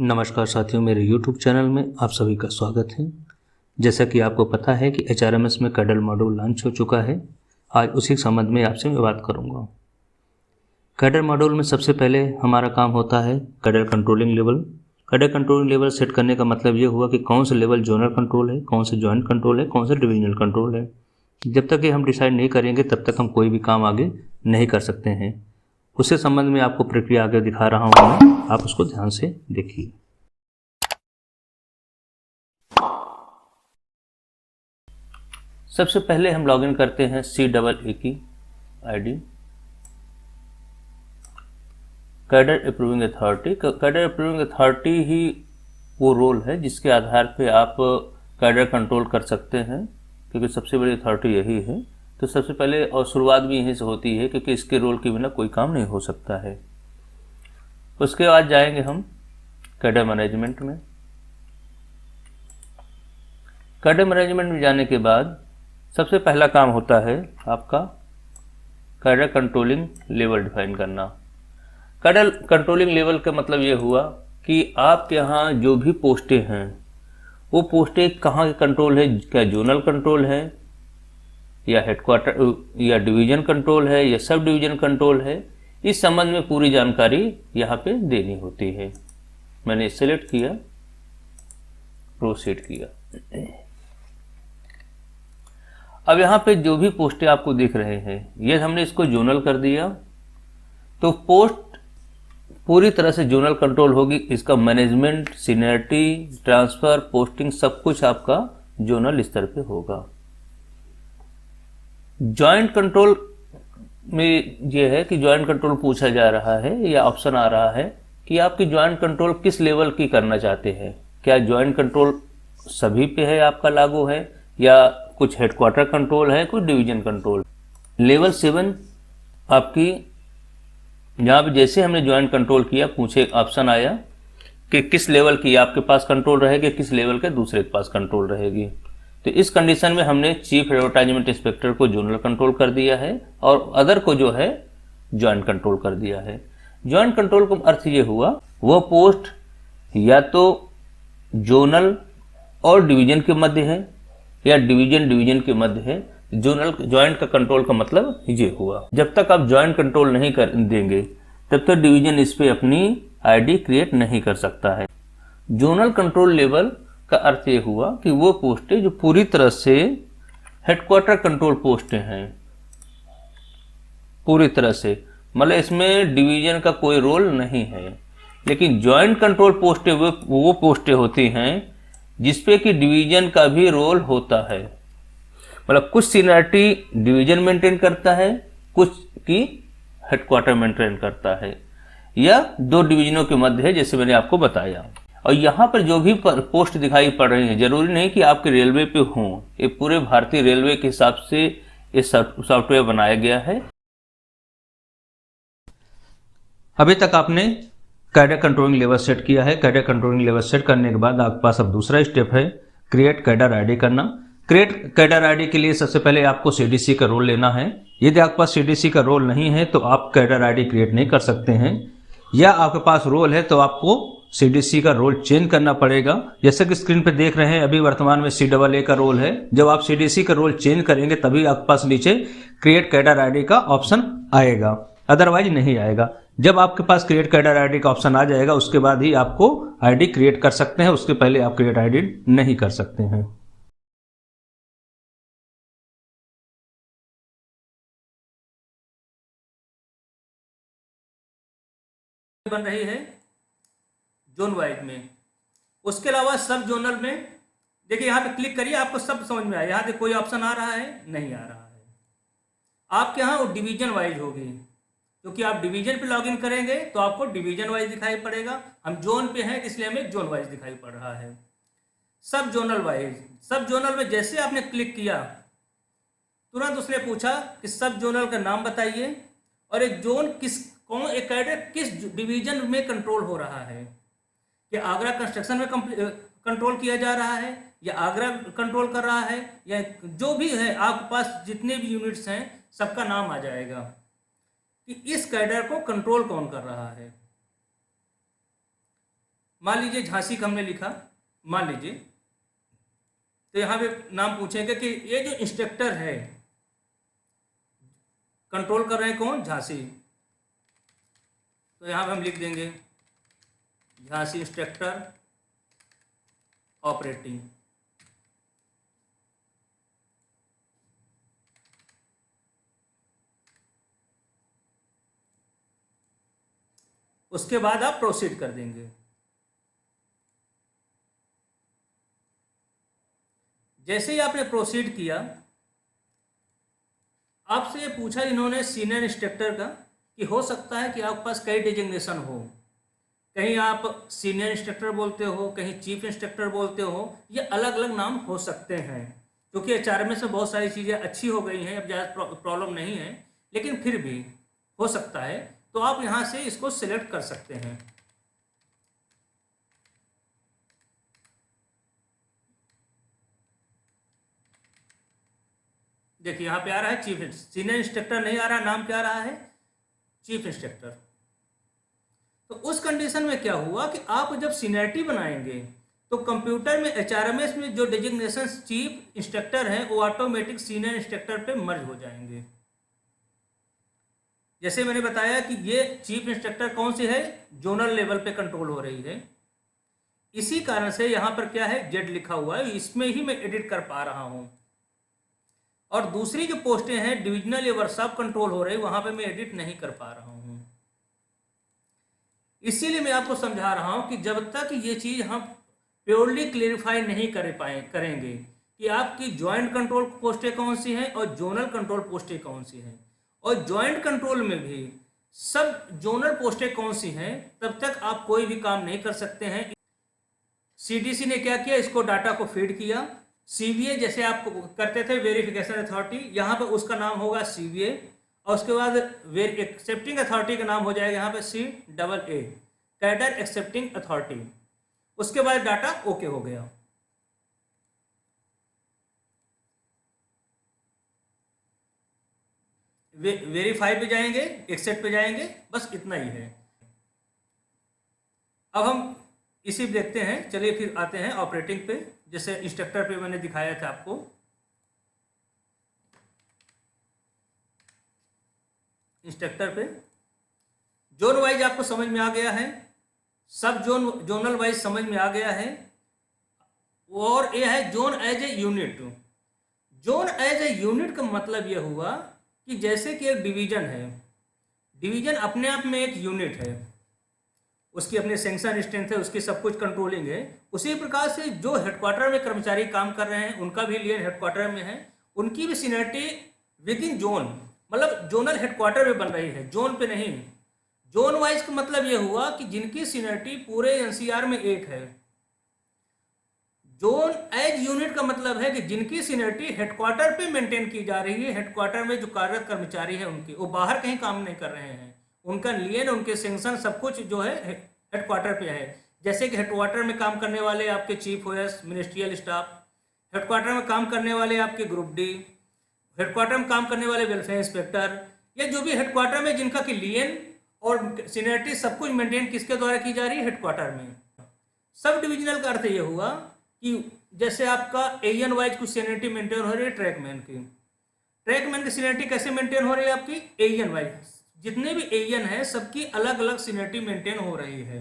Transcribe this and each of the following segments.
नमस्कार साथियों, मेरे YouTube चैनल में आप सभी का स्वागत है। जैसा कि आपको पता है कि HRMS में कैडर मॉड्यूल लॉन्च हो चुका है। आज उसी संबंध में आपसे मैं बात करूंगा। कैडर मॉड्यूल में सबसे पहले हमारा काम होता है cadre controlling level. Cadre controlling level set करने का मतलब ये हुआ कि कौन सा लेवल जोनल कंट्रोल है, कौन सा जॉइंट कंट्रोल है, कौन सा डिविजनल कंट्रोल है। जब तक ये हम डिसाइड नहीं करेंगे तब तक हम कोई भी काम आगे नहीं कर सकते हैं। उससे संबंध में आपको प्रक्रिया आगे दिखा रहा हूँ मैं, आप उसको ध्यान से देखिए। सबसे पहले हम लॉगिन करते हैं CAA की ID, cadre approving authority. Cadre approving authority ही वो रोल है जिसके आधार पे आप कैडर कंट्रोल कर सकते हैं, क्योंकि सबसे बड़ी अथॉरिटी यही है। तो सबसे पहले और शुरुआत भी यहीं से होती है, क्योंकि इसके रोल के बिना कोई काम नहीं हो सकता है। उसके बाद जाएंगे हम कैडर मैनेजमेंट में। कैडर मैनेजमेंट में जाने के बाद सबसे पहला काम होता है आपका कैडर कंट्रोलिंग लेवल डिफाइन करना। कैडर कंट्रोलिंग लेवल का मतलब ये हुआ कि आपके यहाँ जो भी पोस्टें हैं वो पोस्टें कहाँ के कंट्रोल है, क्या जोनल कंट्रोल है या हेडक्वार्टर या डिवीजन कंट्रोल है या सब डिवीजन कंट्रोल है। इस संबंध में पूरी जानकारी यहाँ पे देनी होती है। मैंने सेलेक्ट किया, प्रोसीड किया। अब यहाँ पे जो भी पोस्टें आपको दिख रहे हैं, ये हमने इसको जोनल कर दिया, तो पोस्ट पूरी तरह से जोनल कंट्रोल होगी। इसका मैनेजमेंट, सीनियरिटी, ट्रांसफर, पोस्टिंग सब कुछ आपका जोनल स्तर पे होगा। जॉइंट कंट्रोल में ये है कि जॉइंट कंट्रोल पूछा जा रहा है या ऑप्शन आ रहा है कि आपकी जॉइंट कंट्रोल किस लेवल की करना चाहते हैं। क्या जॉइंट कंट्रोल सभी पे है, आपका लागू है, या कुछ हेडक्वार्टर कंट्रोल है, कुछ डिवीजन कंट्रोल। लेवल 7 आपकी यहाँ पे जैसे हमने ज्वाइंट कंट्रोल किया, पूछे ऑप्शन आया कि किस लेवल की आपके पास कंट्रोल रहेगी, किस लेवल के दूसरे के पास कंट्रोल रहेगी। तो इस कंडीशन में हमने चीफ एडवर्टाइजमेंट इंस्पेक्टर को जोनल कंट्रोल कर दिया है और अदर को जो है ज्वाइंट कंट्रोल कर दिया है। ज्वाइंट कंट्रोल का अर्थ ये हुआ वह पोस्ट या तो जोनल और डिवीजन के मध्य है या डिवीजन के मध्य है। जोनल ज्वाइंट का कंट्रोल का मतलब ये हुआ। जब तक आप ज्वाइंट कंट्रोल नहीं कर देंगे तब तक डिवीजन इस पे अपनी आईडी क्रिएट नहीं कर सकता है। जोनल कंट्रोल लेवल का अर्थ ये हुआ कि वो पोस्टें जो पूरी तरह से हेडक्वार्टर कंट्रोल पोस्टें हैं, पूरी तरह से, मतलब इसमें डिवीजन का कोई रोल नहीं है। लेकिन ज्वाइंट कंट्रोल पोस्टें वो पोस्टें होती हैं जिसपे कि डिवीजन का भी रोल होता है। मतलब कुछ सीनियरिटी डिवीजन मेंटेन करता है, कुछ की हेडक्वार्टर मेंटेन करता है, या दो डिवीजनों के मध्य है, जैसे मैंने आपको बताया। और यहाँ पर जो भी पोस्ट दिखाई पड़ रही है, जरूरी नहीं कि आपके रेलवे पे हों। ये पूरे भारतीय रेलवे के हिसाब से ये सॉफ्टवेयर बनाया गया है। अभी तक आपने कैडर कंट्रोलिंग लेवल सेट किया है। कैडर कंट्रोलिंग लेवल सेट करने के बाद आपके पास अब दूसरा स्टेप है क्रिएट कैडर आईडी करना। क्रिएट कैडर आईडी के लिए सबसे पहले आपको CDC का रोल लेना है। यदि आपके पास CDC का रोल नहीं है तो आप कैडर आईडी क्रिएट नहीं कर सकते हैं, या आपके पास रोल है तो आपको CDC का रोल चेंज करना पड़ेगा। जैसे कि स्क्रीन पे देख रहे हैं, अभी वर्तमान में CAA का रोल है। जब आप CDC का रोल चेंज करेंगे तभी आपके पास नीचे क्रिएट कैडर आईडी का ऑप्शन आएगा, अदरवाइज नहीं आएगा। जब आपके पास क्रिएट कैडर आईडी का ऑप्शन आ जाएगा उसके बाद ही आपको आईडी क्रिएट कर सकते हैं, उसके पहले आप क्रिएट आईडी नहीं कर सकते हैं। बन रही है जोन वाइज में। उसके अलावा सब जोनल में देखिए, यहाँ पे क्लिक करिए, आपको सब समझ में आया। यहाँ पे कोई ऑप्शन आ रहा है, नहीं आ रहा है। आपके यहाँ वो डिवीजन वाइज होगी, क्योंकि आप डिवीजन पे लॉगिन करेंगे तो आपको डिवीजन वाइज दिखाई पड़ेगा। हम जोन पे हैं इसलिए हमें जोन वाइज दिखाई पड़ रहा है। सब जोनल वाइज, सब जोनल में जैसे आपने क्लिक किया तुरंत उसने पूछा कि सब जोनल का नाम बताइए और एक जोन एक कैडर किस डिवीजन में कंट्रोल हो रहा है। कि आगरा कंस्ट्रक्शन में कंट्रोल किया जा रहा है, या आगरा कंट्रोल कर रहा है, या जो भी है आपके पास जितने भी यूनिट्स हैं सबका नाम आ जाएगा कि इस कैडर को कंट्रोल कौन कर रहा है। मान लीजिए झांसी का हमने लिखा, मान लीजिए, तो यहाँ पे नाम पूछेंगे कि ये जो इंस्ट्रक्टर है कंट्रोल कर रहे हैं कौन, झांसी, तो यहाँ पे हम लिख देंगे झांसी इंस्ट्रक्टर ऑपरेटिंग। उसके बाद आप प्रोसीड कर देंगे। जैसे ही आपने प्रोसीड किया, आपसे ये पूछा इन्होंने सीनियर इंस्ट्रक्टर का कि हो सकता है कि आपके पास कई डिजिग्नेशन हो, कहीं आप सीनियर इंस्ट्रक्टर बोलते हो, कहीं चीफ इंस्ट्रक्टर बोलते हो, ये अलग अलग नाम हो सकते हैं। क्योंकि एचआरएमएस में बहुत सारी चीज़ें अच्छी हो गई हैं, अब ज़्यादा प्रॉब्लम नहीं है, लेकिन फिर भी हो सकता है, तो आप यहाँ से इसको सिलेक्ट कर सकते हैं। देखिए यहाँ पे आ रहा है चीफ, सीनियर इंस्ट्रक्टर नहीं आ रहा, नाम क्या आ रहा है, चीफ इंस्ट्रक्टर। तो उस कंडीशन में क्या हुआ कि आप जब सीनियरिटी बनाएंगे तो कंप्यूटर में एचआरएमएस में जो डिजिग्नेशन चीफ इंस्ट्रक्टर है वो ऑटोमेटिक सीनियर इंस्ट्रक्टर पे मर्ज हो जाएंगे। जैसे मैंने बताया कि ये चीफ इंस्ट्रक्टर कौन सी है, जोनल लेवल पे कंट्रोल हो रही है, इसी कारण से यहाँ पर क्या है, जेड लिखा हुआ है, इसमें ही मैं एडिट कर पा रहा हूँ। और दूसरी जो पोस्टें हैं डिविजनल या वर्कशॉप कंट्रोल हो रही है, वहां पे मैं एडिट नहीं कर पा रहा हूँ। इसीलिए मैं आपको समझा रहा हूँ कि जब तक ये चीज़ हम प्योरली क्लेरिफाई नहीं करेंगे कि आपकी ज्वाइंट कंट्रोल पोस्टें कौन सी हैं और जोनल कंट्रोल पोस्टें कौन सी हैं, और ज्वाइंट कंट्रोल में भी सब जोनल पोस्टें कौन सी हैं, तब तक आप कोई भी काम नहीं कर सकते हैं। सीडीसी ने क्या किया, इसको डाटा को फीड किया। सीवीए जैसे आप करते थे वेरिफिकेशन अथॉरिटी, यहाँ पे उसका नाम होगा सीवीए, और उसके बाद एक्सेप्टिंग अथॉरिटी का नाम हो जाएगा यहाँ पे CAA, कैडर एक्सेप्टिंग अथॉरिटी। उसके बाद डाटा ओके हो गया। वेरीफाई पे जाएंगे, एक्सेप्ट पे जाएंगे, बस इतना ही है। अब हम इसी देखते हैं, चलिए फिर आते हैं ऑपरेटिंग पे। जैसे इंस्ट्रक्टर पे मैंने दिखाया था आपको, इंस्ट्रक्टर पे जोन वाइज आपको समझ में आ गया है, सब जोनल वाइज समझ में आ गया है। और यह है zone as a unit. Zone as a unit का मतलब यह हुआ कि जैसे कि एक डिवीजन है, डिवीजन अपने आप में एक यूनिट है, उसकी अपने सेंक्शन स्ट्रेंथ है, उसकी सब कुछ कंट्रोलिंग है। उसी प्रकार से जो हेडक्वार्टर में कर्मचारी काम कर रहे हैं उनका भी लिए हेडक्वार्टर में है, उनकी भी सीनियरिटी विद इन जोन, मतलब जोनल हेडक्वार्टर में बन रही है, जोन पे नहीं। जोन वाइज का मतलब यह हुआ कि जिनकी सीनियरिटी पूरे एनसीआर में एक है। जोन एज यूनिट का मतलब है कि जिनकी सीनियरिटी हेडक्वार्टर पे मेंटेन की जा रही है, हेडक्वार्टर में जो कार्यरत कर्मचारी है उनकी, वो बाहर कहीं काम नहीं कर रहे हैं, उनका लियन, उनके सेंक्शन सब कुछ जो है हेडक्वार्टर पे है। जैसे कि हेडक्वार्टर में काम करने वाले आपके chief OS, ministerial staff, headquarter में काम करने वाले आपके ग्रुप डी, हेडक्वार्टर में काम करने वाले वेलफेयर इंस्पेक्टर, या जो भी हेडक्वार्टर में जिनका कि लियन और सीनियरिटी सब कुछ मेंटेन किसके द्वारा की जा रही है, हेडक्वार्टर में। सब डिविजनल का अर्थ ये हुआ कि जैसे आपका एएन वाइज कुछ सीनियरिटी मेंटेन हो रही है, ट्रैकमैन की सीनियरिटी कैसे मेंटेन हो रही है आपकी, एएन वाइज। जितने भी एएन है सबकी अलग अलग सीनियरिटी मेंटेन हो रही है।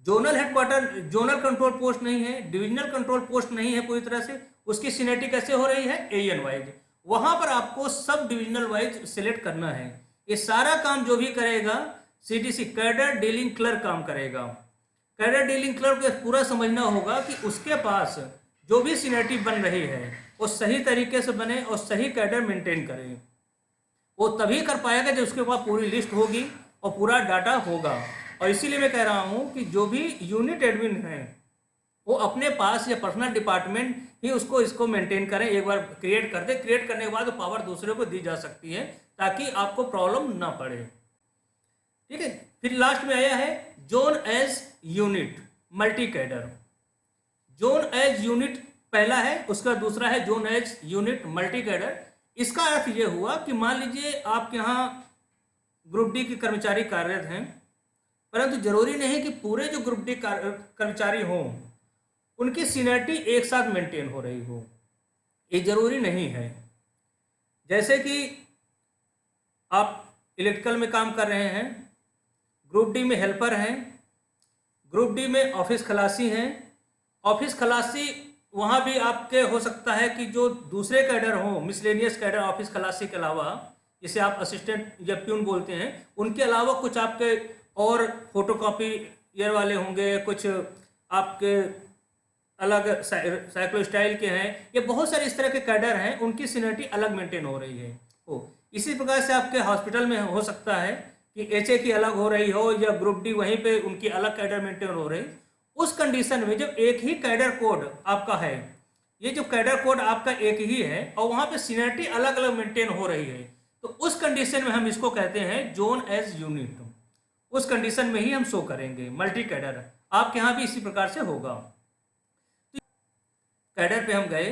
Zonal headquarter, zonal control post नहीं है, डिविजनल कंट्रोल पोस्ट नहीं है पूरी तरह से, उसकी सीनियरिटी कैसे हो रही है, एएन वाइज। वहां पर आपको सब डिविजनल वाइज सिलेक्ट करना है। ये सारा काम जो भी करेगा सीडीसी, कैडर डीलिंग क्लर्क काम करेगा। कैडर डीलिंग क्लर्क को पूरा समझना होगा कि उसके पास जो भी सीनियरिटी बन रही है वो सही तरीके से बने और सही कैडर मेंटेन करे। वो तभी कर पाएगा जब उसके पास पूरी लिस्ट होगी और पूरा डाटा होगा। और इसीलिए मैं कह रहा हूँ कि जो भी यूनिट एडमिन है वो अपने पास या पर्सनल डिपार्टमेंट ही इसको मेंटेन करें। एक बार क्रिएट कर दे, क्रिएट करने के बाद पावर दूसरे को दी जा सकती है ताकि आपको प्रॉब्लम ना पड़े। ठीक है, फिर लास्ट में आया है zone as unit multi cadre. Zone as unit पहला है, उसका दूसरा है zone as unit multi cadre. इसका अर्थ यह हुआ कि मान लीजिए आपके यहाँ ग्रुप डी के कर्मचारी कार्यरत हैं, परंतु जरूरी नहीं कि पूरे जो ग्रुप डी कर्मचारी हों उनकी सीनियरिटी एक साथ मेंटेन हो रही हो, ये जरूरी नहीं है। जैसे कि आप इलेक्ट्रिकल में काम कर रहे हैं, ग्रुप डी में हेल्पर हैं, ग्रुप डी में ऑफिस खलासी हैं। ऑफिस खलासी वहाँ भी आपके हो सकता है कि जो दूसरे कैडर हों, मिसलेनियस कैडर ऑफिस खलासी के अलावा, जिसे आप असिस्टेंट या प्यून बोलते हैं, उनके अलावा कुछ आपके और फोटोकॉपी ईयर वाले होंगे, कुछ आपके अलग साइक्लो स्टाइल के हैं, ये बहुत सारे इस तरह के कैडर हैं, उनकी सीनियरिटी अलग मेंटेन हो रही है। इसी प्रकार से आपके हॉस्पिटल में हो सकता है कि एचए की अलग हो रही हो या ग्रुप डी वहीं पे उनकी अलग कैडर मेंटेन हो रही। उस कंडीशन में जब एक ही कैडर कोड आपका है, ये जो कैडर कोड आपका एक ही है और वहाँ पे सीनियरिटी अलग अलग मेंटेन हो रही है, तो उस कंडीशन में हम इसको कहते हैं जोन एज यूनिट। उस कंडीशन में ही हम शो करेंगे मल्टी कैडर। आपके यहाँ भी इसी प्रकार से होगा। तो कैडर पे हम गए,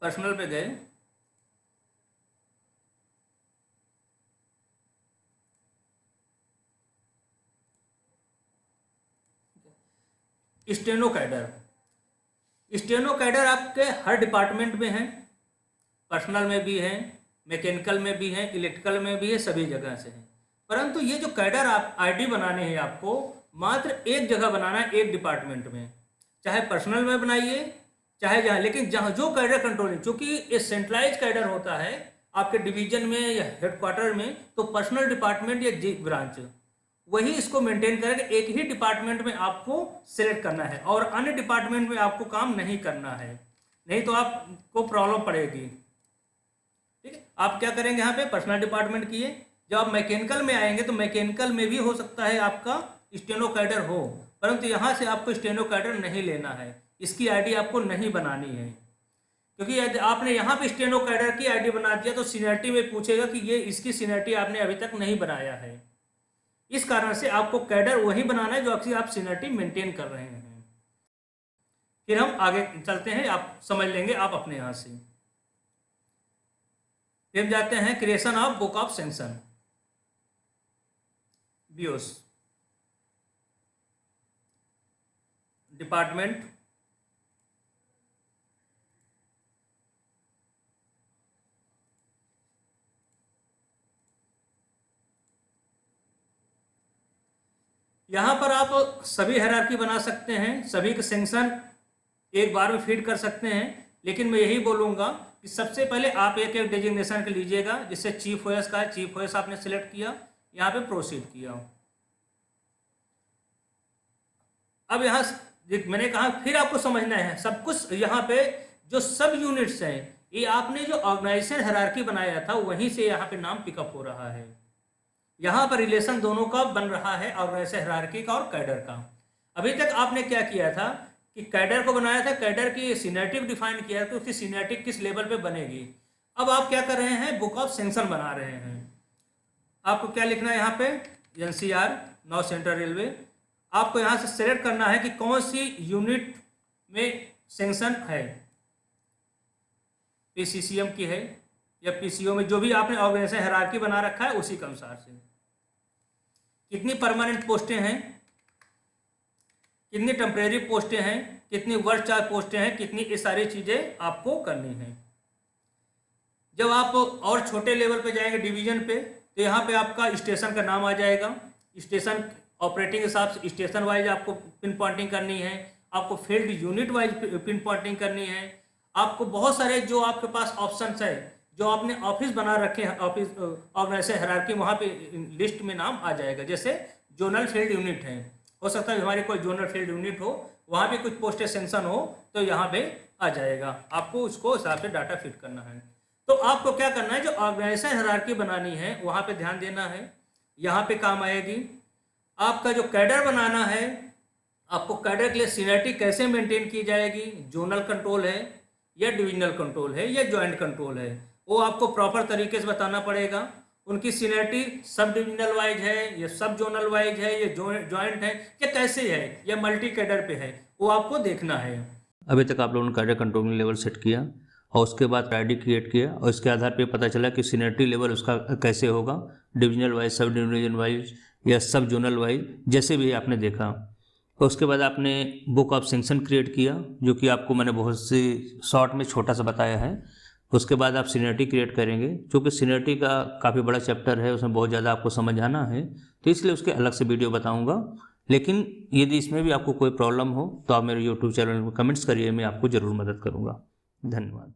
पर्सनल पे गए, स्टेनो कैडर। स्टेनो कैडर आपके हर डिपार्टमेंट में है, पर्सनल में भी है, मैकेनिकल में भी है, इलेक्ट्रिकल में भी है, सभी जगह से है। परंतु ये जो कैडर आप आईडी बनाने हैं, आपको मात्र एक जगह बनाना है, एक डिपार्टमेंट में, चाहे पर्सनल में बनाइए चाहे जहाँ, लेकिन जहाँ जो कैडर कंट्रोलिंग, चूंकि ये सेंट्रलाइज कैडर होता है आपके डिवीजन में या हेडक्वार्टर में, तो पर्सनल डिपार्टमेंट या जी ब्रांच वही इसको मेंटेन करेगा। एक ही डिपार्टमेंट में आपको सिलेक्ट करना है और अन्य डिपार्टमेंट में आपको काम नहीं करना है, नहीं तो आपको प्रॉब्लम पड़ेगी। ठीक है, आप क्या करेंगे, यहाँ पे पर्सनल डिपार्टमेंट किए। जब आप मैकेनिकल में आएंगे तो मैकेनिकल में भी हो सकता है आपका स्टेनो कैडर हो, परंतु यहाँ से आपको स्टेनो कैडर नहीं लेना है, इसकी आईडी आपको नहीं बनानी है, क्योंकि यदि आपने यहाँ पे स्टेनो कैडर की आईडी बना दिया तो सीनियरिटी में पूछेगा कि ये इसकी सीनियरिटी आपने अभी तक नहीं बनाया है। इस कारण से आपको कैडर वही बनाना है जो अक्सर आप सीनियरिटी मेंटेन कर रहे हैं। फिर हम आगे चलते हैं, आप समझ लेंगे आप अपने यहाँ से। फिर जाते हैं creation of book of sanction, BOs, department, यहाँ पर आप सभी हायरार्की बना सकते हैं, सभी के सेंक्शन एक बार में फीड कर सकते हैं, लेकिन मैं यही बोलूँगा कि सबसे पहले आप एक एक डेजिग्नेशन के लीजिएगा। जिससे चीफ ओएस का है, चीफ ओएस आपने सिलेक्ट किया, यहाँ पे प्रोसीड किया। अब यहाँ मैंने कहा फिर आपको समझना है सब कुछ। यहाँ पे जो सब यूनिट्स हैं, ये आपने जो ऑर्गेनाइजेशन हायरार्की बनाया था वहीं से यहाँ पे नाम पिकअप हो रहा है। यहाँ पर रिलेशन दोनों का बन रहा है, ऑर्गेनाइजेशन हायरार्की का और कैडर का। अभी तक आपने क्या किया था कि कैडर को बनाया था, कैडर की सीनियरिटी डिफाइन किया तो उसकी सीनियरिटी किस लेवल पे बनेगी। अब आप क्या कर रहे हैं, बुक ऑफ सेंक्शन बना रहे हैं। आपको क्या लिखना है यहाँ पे, एनसीआर नॉर्थ सेंट्रल रेलवे। आपको यहाँ से सेलेक्ट करना है कि कौन सी यूनिट में सेंक्शन है, पीसीसीएम की है या पीसीओ में, जो भी आपने ऑर्गेनाइजेशन हायरार्की बना रखा है उसी के अनुसार से। कितनी परमानेंट पोस्टें हैं, कितनी टेम्परेरी पोस्टें हैं, कितनी वर्क चार्ज पोस्टें हैं, कितनी, ये सारी चीज़ें आपको करनी है। जब आप और छोटे लेवल पे जाएंगे डिवीजन पे, तो यहाँ पे आपका स्टेशन का नाम आ जाएगा। स्टेशन ऑपरेटिंग के हिसाब से स्टेशन वाइज आपको पिन पॉइंटिंग करनी है, आपको field unit wise pin pointing करनी है। आपको बहुत सारे जो आपके पास ऑप्शंस है, जो आपने ऑफिस बना रखे हैं, ऑफिस ऑर्गेनाइजेशन हायरार्की, वहाँ पे लिस्ट में नाम आ जाएगा। जैसे जोनल फील्ड यूनिट है, हो सकता है हमारी कोई जोनल फील्ड यूनिट हो, वहाँ भी कुछ पोस्टें सेंक्शन हो तो यहाँ पे आ जाएगा। आपको उसको हिसाब से डाटा फिट करना है। तो आपको क्या करना है, जो ऑर्गेनाइजेशन हायरार्की बनानी है वहाँ पे ध्यान देना है, यहाँ पे काम आएगी। आपका जो कैडर बनाना है, आपको कैडर के लिए सीनियरिटी कैसे मेंटेन की जाएगी, जोनल कंट्रोल है या डिविजनल कंट्रोल है या ज्वाइंट कंट्रोल है, वो आपको प्रॉपर तरीके से बताना पड़ेगा। उनकी सीनियरिटी सब डिविजनल वाइज है या सब जोनल वाइज है या ज्वाइंट है या कैसे है या मल्टी कैडर पे है, वो आपको देखना है। अभी तक आप लोगों ने कैडर कंट्रोलिंग लेवल सेट किया, और उसके बाद आईडी क्रिएट किया और इसके आधार पे पता चला कि सीनियरिटी लेवल उसका कैसे होगा, divisional wise, sub division wise या सब जोनल वाइज, जैसे भी आपने देखा। और उसके बाद आपने बुक ऑफ सेंक्शन क्रिएट किया, जो कि आपको मैंने बहुत सी शॉर्ट में छोटा सा बताया है। उसके बाद आप सीनियरिटी क्रिएट करेंगे, क्योंकि सीनियरिटी का काफ़ी बड़ा चैप्टर है, उसमें बहुत ज़्यादा आपको समझ आना है, तो इसलिए उसके अलग से वीडियो बताऊंगा। लेकिन यदि इसमें भी आपको कोई प्रॉब्लम हो तो आप मेरे यूट्यूब चैनल में कमेंट्स करिए, मैं आपको ज़रूर मदद करूँगा। धन्यवाद।